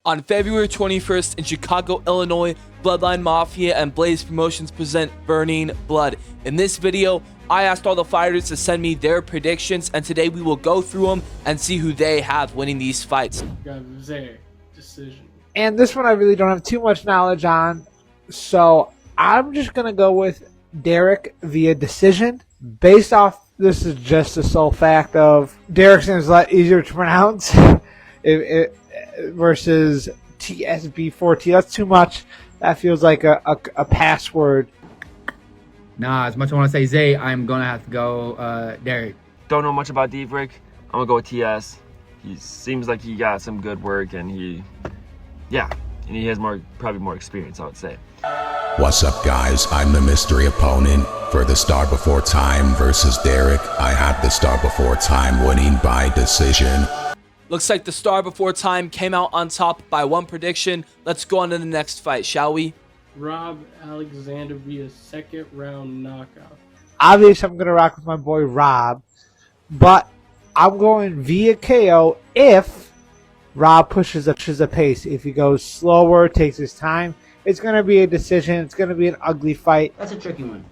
On February 21st in Chicago, Illinois, Bloodline Mafia and Blaze Promotions present Burning Blood. In this video, I asked all the fighters to send me their predictions, and today we will go through them and see who they have winning these fights. Decision. And this one I really don't have too much knowledge on, so I'm just going to go with Dvrrick via decision. Based off, this is just the sole fact of Dvrrick's name is a lot easier to pronounce versus TSB4T. That's too much. That feels like a password. Nah, as much as I want to say Zay, I'm going to have to go Dvrrick. Don't know much about Dvrrick. I'm going to go with TS. He seems like he got some good work, and he has probably more experience, I would say. What's up, guys? I'm the mystery opponent for the Star Before Time versus Dvrrick. I had the Star Before Time winning by decision. Looks like the Star Before Time came out on top by one prediction. Let's go on to the next fight, shall we? Rob Alexander via second round knockout. Obviously, I'm going to rock with my boy Rob, but I'm going via KO if Rob pushes a pace. If he goes slower, takes his time, it's going to be a decision. It's going to be an ugly fight. That's a tricky one.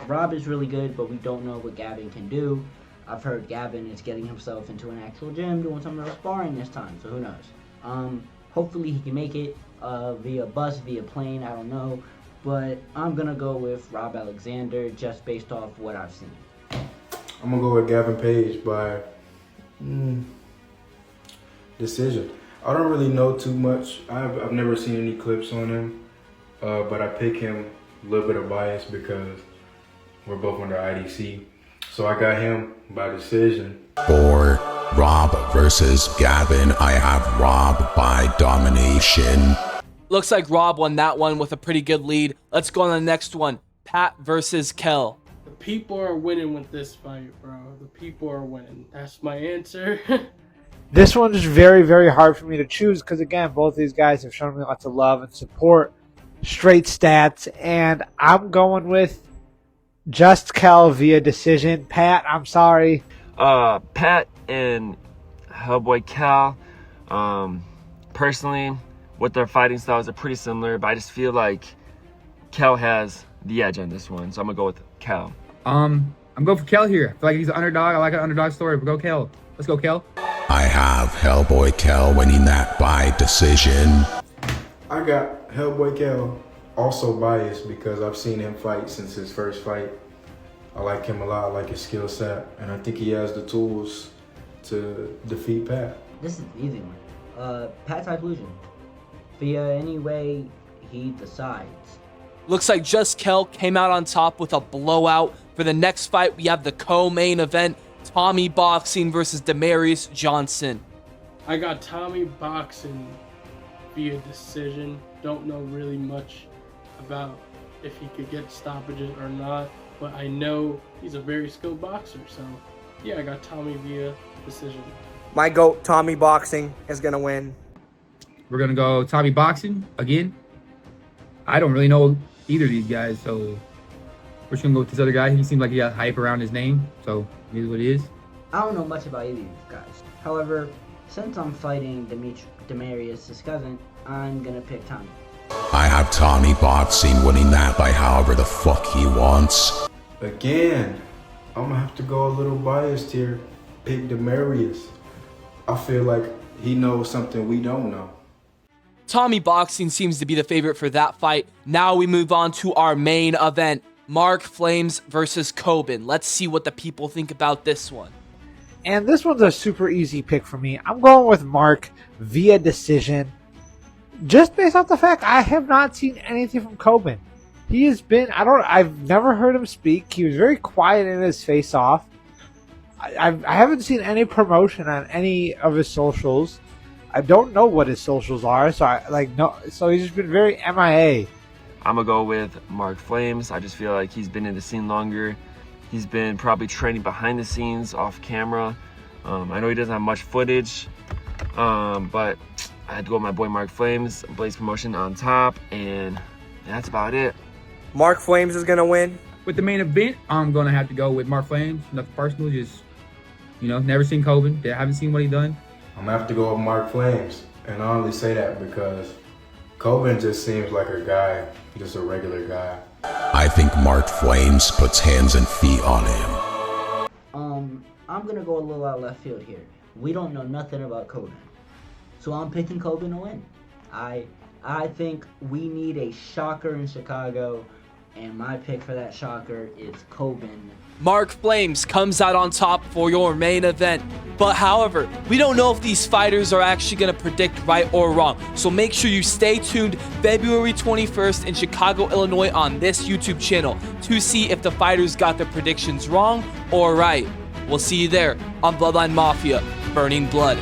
Rob is really good, but we don't know what Gavin can do. I've heard Gavin is getting himself into an actual gym, doing some real sparring this time, so who knows. Hopefully he can make it via bus, via plane, I don't know. But I'm going to go with Rob Alexander just based off what I've seen. I'm going to go with Gavin Page by decision. I don't really know too much. I've never seen any clips on him, but I pick him a little bit of bias because we're both under IDC. So I got him by decision. For Rob versus Gavin, I have Rob by domination. Looks like Rob won that one with a pretty good lead. Let's go on to the next one. Pat versus Kell. The people are winning with this fight, bro. The people are winning. That's my answer. This one is very, very hard for me to choose because, again, both these guys have shown me lots of love and support. Straight stats. And I'm going with just Kell via decision. Pat, I'm sorry. Pat and Hellboy Kell, personally, with their fighting styles are pretty similar, but I just feel like Kell has the edge on this one, so I'm gonna go with Kell. I'm going for Kell here. I feel like he's an underdog. I like an underdog story. We'll go Kell. Let's go Kell. I have Hellboy Kell winning that by decision. I got Hellboy Kell, also biased because I've seen him fight since his first fight. I like him a lot, I like his skill set, and I think he has the tools to defeat Pat. This is an easy one. Pat Typloosion. Via any way he decides. Looks like Just Kell came out on top with a blowout. For the next fight, we have the co-main event, Tommy Boxing versus Demarius Johnson. I got Tommy Boxing via decision. Don't know really much about if he could get stoppages or not, but I know he's a very skilled boxer, so yeah, I got Tommy via decision. My GOAT, Tommy Boxing, is going to win. We're going to go Tommy Boxing again. I don't really know either of these guys, so we're just going to go with this other guy. He seems like he got hype around his name, so it is what it is. I don't know much about either of these guys. However, since I'm fighting Demarius' cousin, I'm going to pick Tommy. I have Tommy Boxing winning that by however the fuck he wants. Again, I'm gonna have to go a little biased here. Pick Demarius. I feel like he knows something we don't know. Tommy Boxing seems to be the favorite for that fight. Now we move on to our main event, Mark Flames versus Coben. Let's see what the people think about this one. And this one's a super easy pick for me. I'm going with Mark via decision. Just based off the fact I have not seen anything from Coben. He has been, I've never heard him speak. He was very quiet in his face-off. I haven't seen any promotion on any of his socials. I don't know what his socials are, so he's just been very MIA. I'm gonna go with Mark Flames. I just feel like he's been in the scene longer. He's been probably training behind the scenes, off camera. I know he doesn't have much footage, but I had to go with my boy Mark Flames, Blaze Promotion on top, and that's about it. Mark Flames is going to win. With the main event, I'm going to have to go with Mark Flames. Nothing personal, just, never seen Coben. I haven't seen what he done. I'm going to have to go with Mark Flames. And I only say that because Coben just seems like a guy, just a regular guy. I think Mark Flames puts hands and feet on him. I'm gonna go a little out left field here. We don't know nothing about Coben, so I'm picking Coben to win. I think we need a shocker in Chicago, and my pick for that shocker is Coben. Mark Flames comes out on top for your main event. But however, we don't know if these fighters are actually going to predict right or wrong. So make sure you stay tuned February 21st in Chicago, Illinois on this YouTube channel to see if the fighters got their predictions wrong or right. We'll see you there on Bloodline Mafia Burning Blood.